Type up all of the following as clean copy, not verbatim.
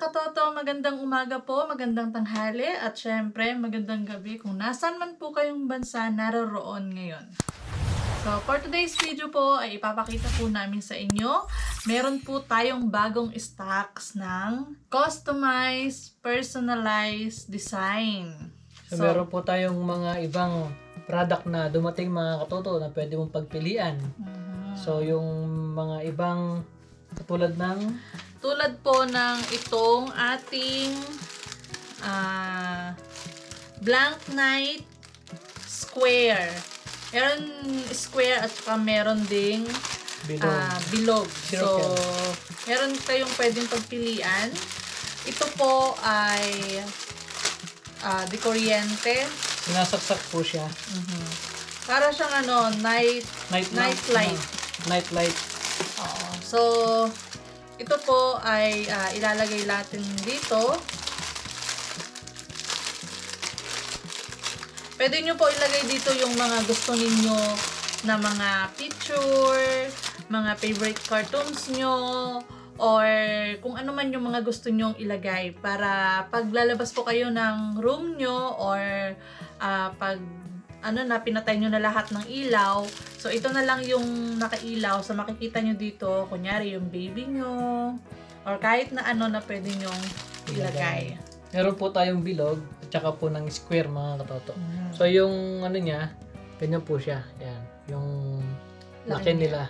katoto, magandang umaga po, magandang tanghali, at syempre magandang gabi kung nasan man po kayong bansa naroroon ngayon. So, for today's video po ay ipapakita po namin sa inyo, meron po tayong bagong stocks ng customized, personalized design. So, meron po tayong mga ibang product na dumating mga katoto na pwede mong pagpilian. So, yung mga ibang katulad ng tulad po ng itong ating Blank Knight Square. Meron square at saka meron ding bilog. So, meron kayong pwedeng pagpilian. Ito po ay de kuryente. sinasaksak po siya. Para siyang night light. Night light. Oo. So, ito po ay ilalagay natin dito. Pwede nyo po ilagay dito yung mga gusto ninyo na mga picture, mga favorite cartoons nyo, or kung ano man yung mga gusto nyong ilagay para pag lalabas po kayo ng room nyo or pag pinatay nyo na lahat ng ilaw. So, ito na lang yung nakailaw. So, makikita nyo dito, kunyari yung baby nyo, or kahit na na pwede nyong ilagay. Meron po tayong bilog at saka po ng square mga katoto. So, yung niya, ganyan po siya. Yan. Yung laki nila.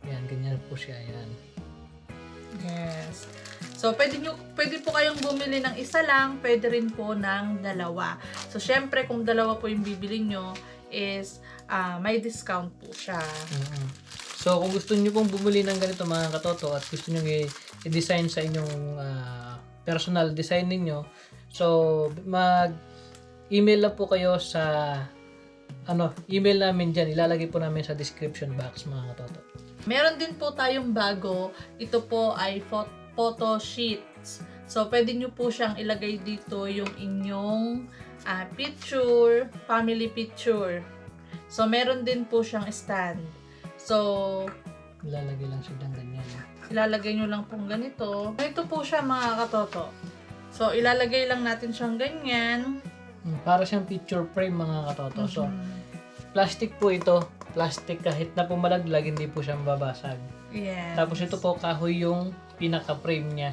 Yan, ganyan po siya. Yan. Yes. So, pwede po kayong bumili ng isa lang, pwede rin po ng dalawa. So, syempre, kung dalawa po yung bibili nyo, is may discount po siya. So, kung gusto niyo pong bumili ng ganito mga katoto at gusto niyo i-design sa inyong personal design ninyo, so, mag-email lang po kayo sa email namin dyan. Ilalagay po namin sa description box mga katoto. Meron din po tayong bago. Ito po ay photo sheets. So, pwede nyo po siyang ilagay dito yung inyong picture, family picture. So, meron din po siyang stand. So, Ilalagay lang siya ng ganyan. ilalagay nyo lang pong ganito. Ito po siya mga katoto. So, ilalagay lang natin siyang ganyan. Para siyang picture frame mga katoto. So, plastic po ito. Plastic kahit na pumalaglag, hindi po siya mababasag. Yes. Tapos ito po kahoy yung pinaka-frame niya.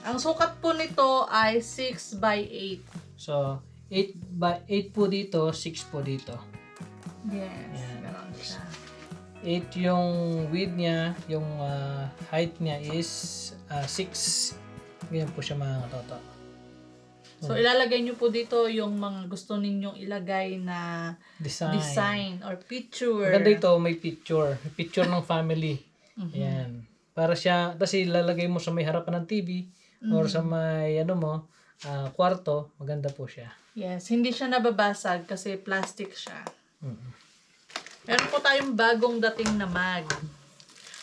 Ang sukat po nito ay 6 by 8. So, 8 po dito, 6 po dito. Yes. Yan. Meron siya. 8 yung width niya, yung height niya is 6. Ganyan po siya mga katoto. So, ilalagay nyo po dito yung mga gusto ninyong ilagay na design or picture. Maganda ito, may picture. May picture ng family. Ayan. Para siya, tapos ilalagay mo sa may harapan ng TV or sa may kwarto, maganda po siya. Yes, hindi siya nababasag kasi plastic siya. Meron po tayong bagong dating na mug.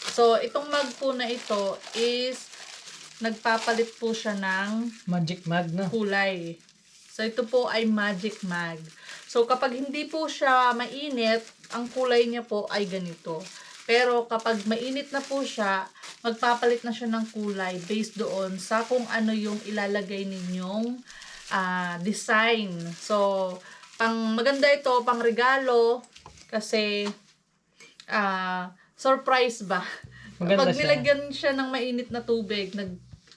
So, itong mug po na ito is nagpapalit po siya ng Magic mug, no? kulay. So, ito po ay magic mug. So, kapag hindi po siya mainit, ang kulay niya po ay ganito. Pero, kapag mainit na po siya, magpapalit na siya ng kulay based doon sa kung ano yung ilalagay ninyong design. So, maganda ito, pang regalo, kasi surprise ba? Maganda Pag nilagyan siya ng mainit na tubig,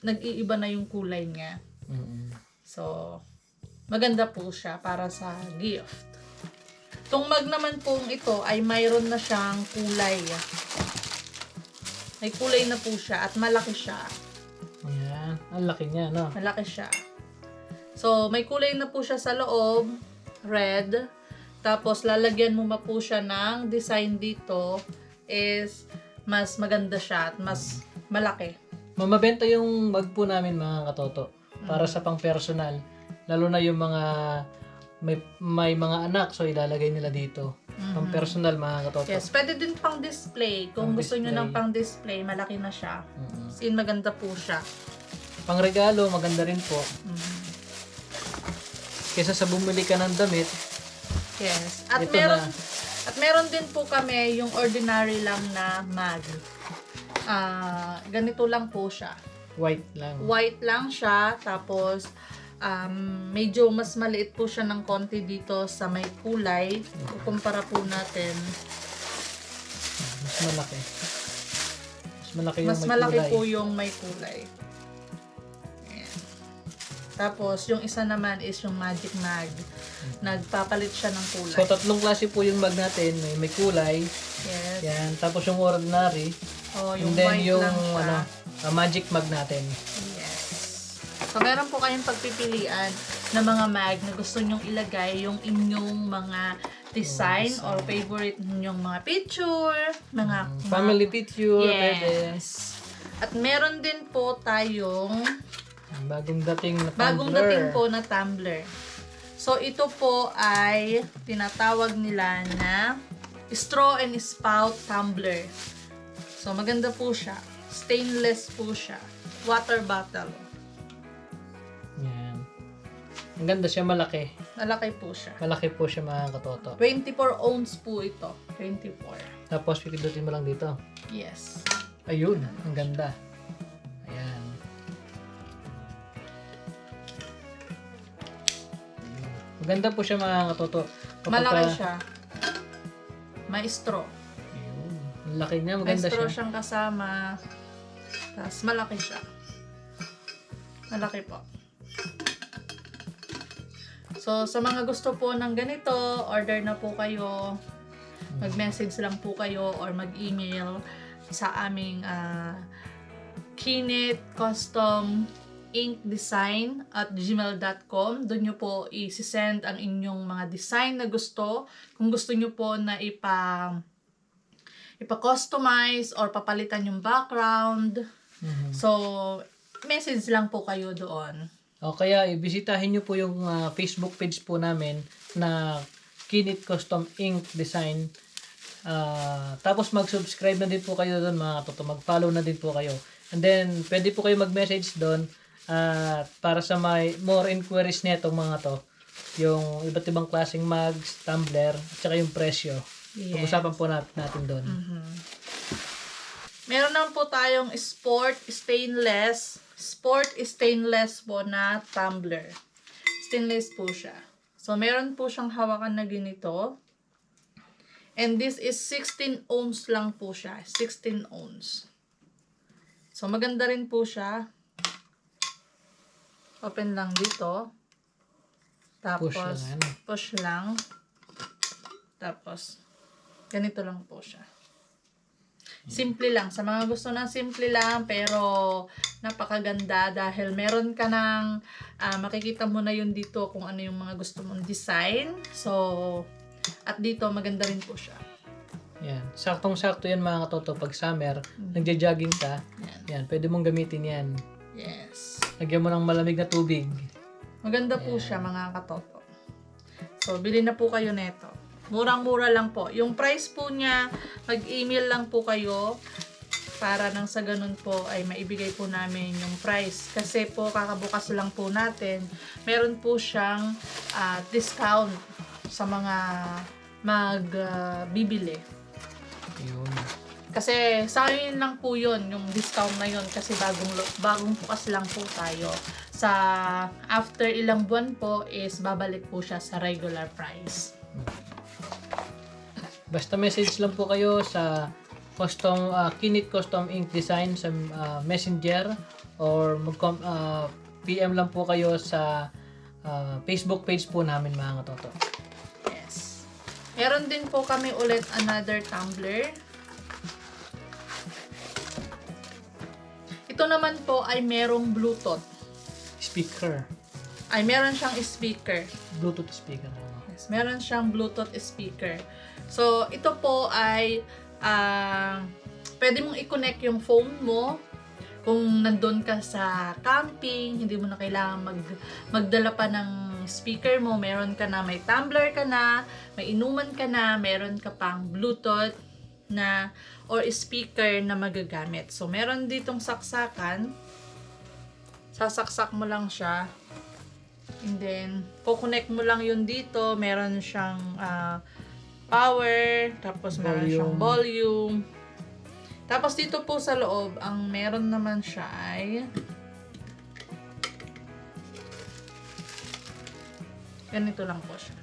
nag-iiba na yung kulay niya. So, maganda po siya para sa gift. Itong mug naman pong ito ay mayroon na siyang kulay. May kulay na po siya at malaki siya. Ayan. Ang laki niya, no? Malaki siya. So, may kulay na po siya sa loob. Red. Tapos, lalagyan mo pa po siya ng design dito is mas maganda siya at mas malaki. Mamabenta yung mug po namin mga katoto para sa pang personal. Lalo na yung mga may mga anak, so ilalagay nila dito. Pang personal mga katoto. Yes, pwede din pang display. Kung Pang gusto nyo display. ng pang display, malaki na siya. Sin maganda po siya. Pang regalo, maganda rin po. Kesa sa bumili ka ng damit, Yes. At ito meron na. At meron din po kami yung ordinary lang na mug. Ganito lang po siya. White lang. White lang siya. Tapos, medyo mas maliit po siya ng konti dito sa may kulay. Kukumpara po natin. Mas malaki. Mas malaki yung Mas may malaki kulay. po yung may kulay. Ayan. Tapos, yung isa naman is yung Magic Mag. Nagpapalit siya ng kulay. So, tatlong klase po yung mag natin. May kulay. Yes. Yan. Tapos yung ordinary. Oh, yung And then white yung lang siya. magic mag natin. Yes. So, meron po kayong pagpipilian na mga mag na gusto nyong ilagay yung inyong mga design or favorite ninyong mga picture, mga Family picture. Pwede. yes. At meron din po tayong Bagong dating na bagong tumbler. dating po na tumbler. So, ito po ay tinatawag nila na straw and spout tumbler. So, maganda po siya. Stainless po siya. Water bottle. Yan. Ang ganda siya, malaki. Malaki po siya. Malaki po siya mga katoto. 24 ounce po ito. 24. Tapos, pikidutin mo lang dito. Yes. Ayun, ang ganda. Ayan. Maganda po siya mga katoto. Malaki siya. Maestro. Ayun. Ang laki niya, maganda Maestro siya. siyang kasama. Tapos malaki siya. Malaki po. So, sa mga gusto po ng ganito, order na po kayo. Mag-message lang po kayo or mag-email sa aming Kinit Custom Ink Design at gmail.com. Doon nyo po i-send ang inyong mga design na gusto. Kung gusto nyo po na ipa-customize or papalitan yung background. So, message lang po kayo doon. O kaya, ibisitahin nyo po yung Facebook page po namin na Kinit Custom Ink Design. Tapos mag-subscribe na din po kayo doon mga katoto. Mag-follow na din po kayo. And then, pwede po kayo mag-message doon para sa may more inquiries netong mga to. Yung iba't ibang klaseng mugs, tumbler, at saka yung presyo. Yes. Pag-usapan po natin doon. Meron naman po tayong sport stainless po na tumbler. Stainless po siya. So, meron po siyang hawakan na ganito. And this is 16 ounce lang po siya. 16 ounce. So, maganda rin po siya. Open lang dito. Tapos, Push lang, ano? push lang. Tapos, ganito lang po siya. Simple lang. Sa mga gusto ng simple lang, pero napakaganda dahil meron ka ng, makikita mo na yun dito kung ano yung mga gusto mong design. So, at dito, maganda rin po siya. Yan. Saktong-sakto yan mga katoto. Pag summer, nagja-jogging ka, yan, pwede mong gamitin yan. Yes. Lagyan mo ng malamig na tubig. Maganda po siya mga katoto. So, bili na po kayo neto. Murang-mura lang po. Yung price po niya, mag-email lang po kayo para nang sa ganun po ay maibigay po namin yung price. Kasi po, kakabukas lang po natin, meron po siyang discount sa mga magbibili. Yun. Kasi sa akin lang po yun, yung discount na yun, kasi bagong bukas lang po tayo. Sa after ilang buwan po is babalik po siya sa regular price. Basta message lang po kayo sa Kinit Custom Ink Design sa Messenger or PM lang po kayo sa Facebook page po namin mga katoto. Yes. Meron din po kami ulit another tumbler. Ito naman po ay merong Bluetooth. Speaker. Ay meron siyang speaker. Bluetooth speaker. Yes, meron siyang Bluetooth speaker. So, ito po ay pwede mong i-connect yung phone mo kung nandun ka sa camping, hindi mo na kailangan magdala pa ng speaker mo, meron ka na, may tumbler ka na, may inuman ka na, meron ka pang Bluetooth na or speaker na magagamit. So, meron ditong saksakan. Sasaksak mo lang siya. And then, kukonect mo lang yun dito. Meron siyang power, tapos meron siyang volume. Tapos dito po sa loob, ang meron naman siya ay ganito lang po siya.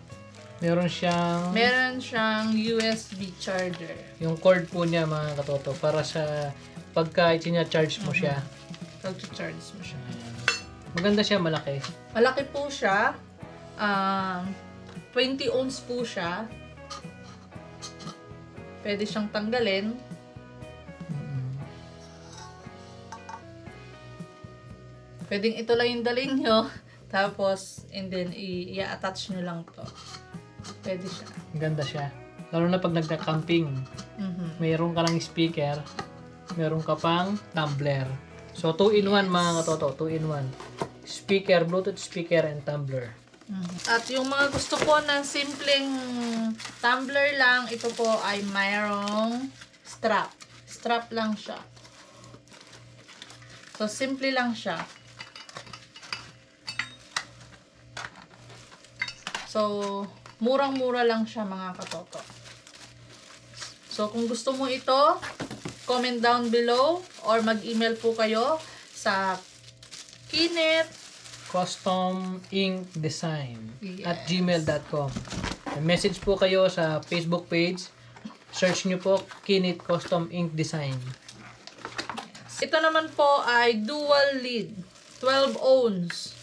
Meron siyang USB charger. Yung cord po niya mga katoto para sa pagka charge mo siya. Pag-charge mo siya. Ayan. Maganda siya, malaki. Malaki po siya. 20 ohms po siya. Pwede siyang tanggalin. Pwedeng ito lang yung dalhin nyo. Tapos, and then, i-attach nyo lang to. Pwede siya. Ganda siya. Lalo na pag nagka-camping. Mayroon ka lang speaker. Mayroon ka pang tumbler. So, 2-in-1 mga katoto. 2-in-1. Speaker, Bluetooth speaker, and tumbler. At yung mga gusto po ng simpleng tumbler lang, ito po ay mayroong strap. Strap lang siya. So, simple lang siya. So, murang-mura lang siya mga katoto. So, kung gusto mo ito, comment down below or mag-email po kayo sa Kinit Custom Ink Design at Yes. gmail.com. Message po kayo sa Facebook page. Search nyo po Kinit Custom Ink Design. Ito naman po ay dual lead. 12 ohms.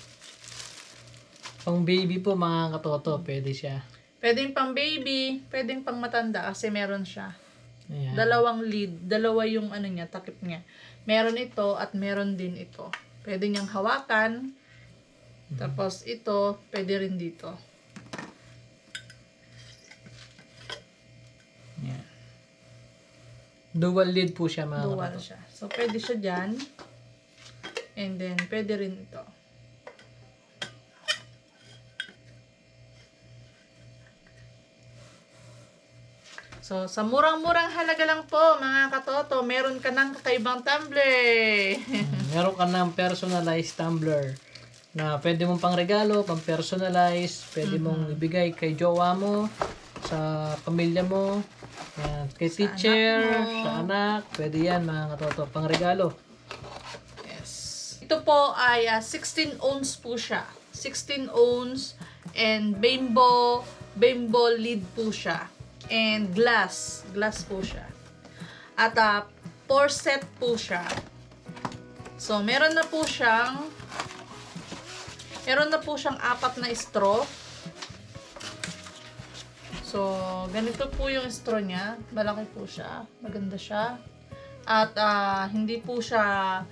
Pang baby po mga katoto, pwede siya. Pwedeng pang baby, pwedeng pang matanda kasi meron siya. Ayan. Dalawang lead, dalawa yung ano niya, takip niya. Meron ito at meron din ito. Pwede niyang hawakan. Tapos ito, pwede rin dito. Ayan. Dual lead po siya mga Dual katoto. siya. So, pwede siya dyan. And then, pwede rin ito. So, sa murang-murang halaga lang po, mga katoto, meron ka ng kakaibang tumbler. Meron ka ng personalized tumbler na pwede mong pang regalo, pang personalize, pwede mong ibigay kay jowa mo, sa pamilya mo, yan, kay teacher, anak mo. sa anak, pwede yan mga katoto, pang regalo. Yes. Ito po ay 16 ohms po siya. 16 ohms and bimbo lead po siya. And glass po siya. At 4 set po siya. So, meron na po siyang 4 na straw. So, ganito po yung straw niya. Malaki po siya. Maganda siya. At hindi po siya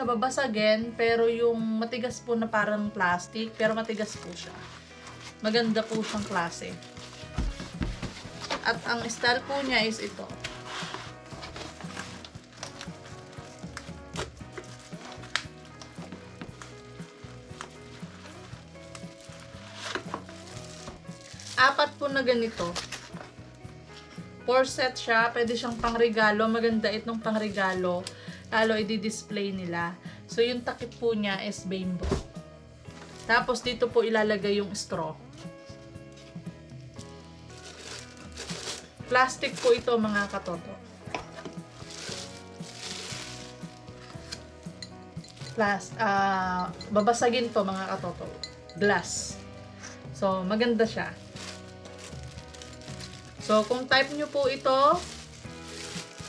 babasagin, pero yung matigas po na parang plastic, pero matigas po siya. Maganda po siyang klase. At ang style po niya is ito. Apat po na ganito. 4 set siya. Pwede siyang pangregalo. Maganda itong pangregalo. Lalo i-display nila. So, yung takip po niya is bimbo. Tapos, dito po ilalagay yung straw. Plastic po ito, mga katoto. Babasagin to, mga katoto. Glass. So, maganda siya. So, kung type nyo po ito,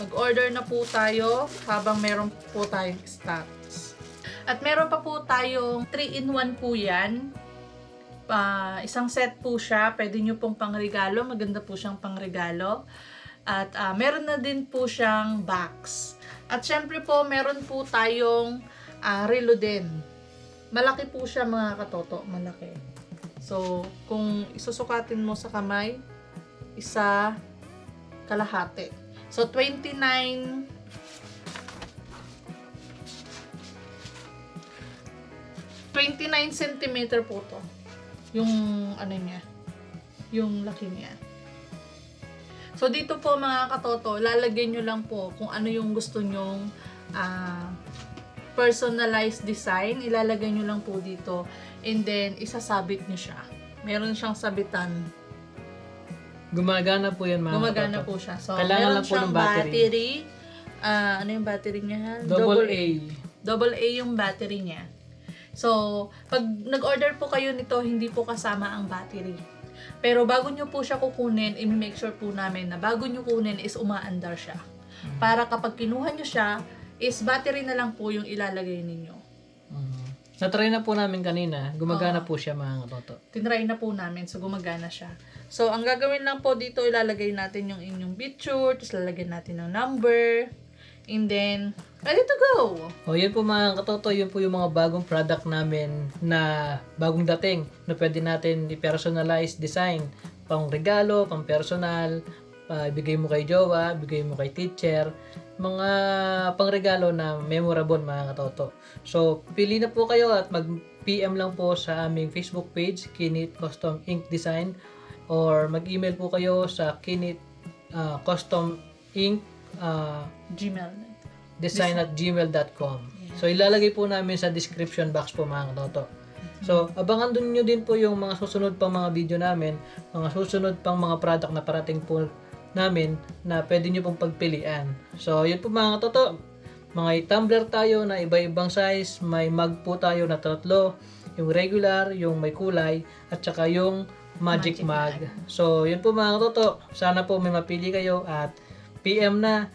mag-order na po tayo habang meron po tayong stocks. At meron pa po tayong 3-in-1 po yan. Isang set po siya. Pwede nyo pong pangregalo. Maganda po siyang pangregalo. At meron na din po siyang box. At syempre po, meron po tayong relo din. Malaki po siya mga katoto. Malaki. So, kung isusukatin mo sa kamay, isa kalahati. So, 29 centimeter po to. Yung ano niya. Yung laki niya. So, dito po mga katoto, lalagay nyo lang po kung ano yung gusto nyong personalized design. Ilalagay nyo lang po dito. And then, isasabit nyo siya. Meron siyang sabitan. Gumagana po yan mga Gumagana katoto. po siya. So, Kailangan meron lang po siyang ng battery. Ano yung battery niya? Double A. Double A yung battery niya. So, pag nag-order po kayo nito, hindi po kasama ang battery. Pero bago nyo po siya kukunin, i-make sure po namin na bago nyo kunin is umaandar siya. Para kapag kinuha nyo siya, is battery na lang po yung ilalagay ninyo. Natry na po namin kanina. Gumagana po siya mga katoto. Tinry na po namin, so gumagana siya. So, ang gagawin lang po dito, ilalagay natin yung inyong picture, tapos lalagyan natin ng number, and then, ready to go! O yun po mga katoto, yun po yung mga bagong product namin na bagong dating na pwede natin i-personalize design. Pang regalo, pang personal, ibigay mo kay jowa, ibigay mo kay teacher, mga pang regalo na memorable mga katoto. So, pili na po kayo at mag-PM lang po sa aming Facebook page, Kinit Custom Ink Design, or mag-email po kayo sa Kinit Custom Ink Gmail. design@gmail.com. So, ilalagay po namin sa description box po mga katoto. So, abangan dun nyo din po yung mga susunod pang mga video namin, mga susunod pang mga product na parating po namin na pwede nyo pong pagpilian. So, yun po mga katoto. Mga tumbler tayo na iba-ibang size, may mug po tayo na 3, yung regular, yung may kulay, at saka yung magic mug. So, yun po mga katoto. Sana po may mapili kayo at PM na.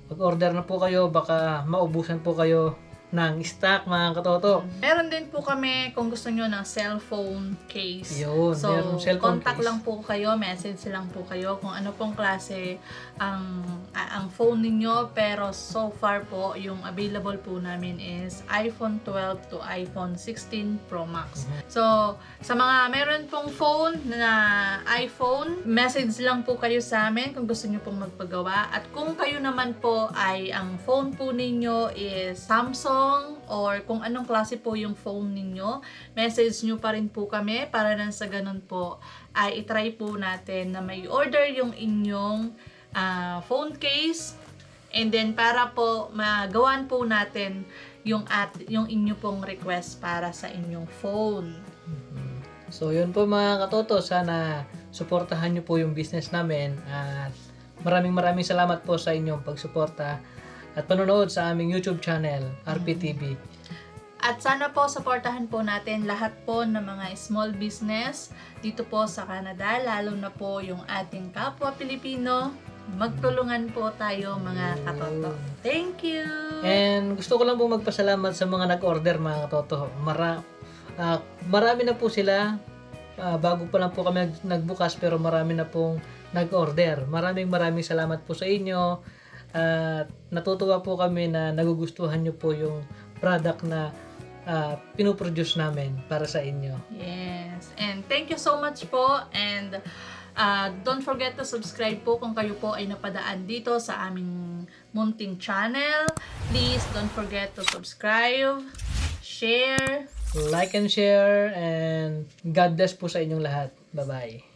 Mag-order na po kayo, baka maubusan po kayo ng stock mga katoto. Meron din po kami kung gusto nyo ng cellphone case. Yun, so, meron cellphone contact case. lang po kayo, message lang po kayo kung ano pong klase ang phone ninyo. Pero so far po, yung available po namin is iPhone 12 to iPhone 16 Pro Max. So, sa mga meron pong phone na iPhone, message lang po kayo sa amin kung gusto nyo pong magpagawa. At kung kayo naman po ay ang phone po ninyo is Samsung, or kung anong klase po yung phone ninyo, message nyo pa rin po kami para nang sa ganun po ay itry po natin na may order yung inyong phone case, and then para po magawan po natin yung inyo pong request para sa inyong phone. So, yun po mga katoto. Sana suportahan nyo po yung business namin at maraming salamat po sa inyong pagsuporta at panonood sa aming YouTube channel, RPTV. At sana po supportahan po natin lahat po ng mga small business dito po sa Canada, lalo na po yung ating kapwa Pilipino. Magtulungan po tayo mga katoto. Thank you! And gusto ko lang po magpasalamat sa mga nag-order mga katoto. Marami na po sila. Bago pa lang po kami nagbukas pero marami na pong nag-order. Maraming salamat po sa inyo. At natutuwa po kami na nagugustuhan nyo po yung product na pinoproduce namin para sa inyo. Yes. And thank you so much po. And don't forget to subscribe po kung kayo po ay napadaan dito sa aming munting channel. Please don't forget to subscribe, share, Like and share, and God bless po sa inyong lahat. Bye-bye.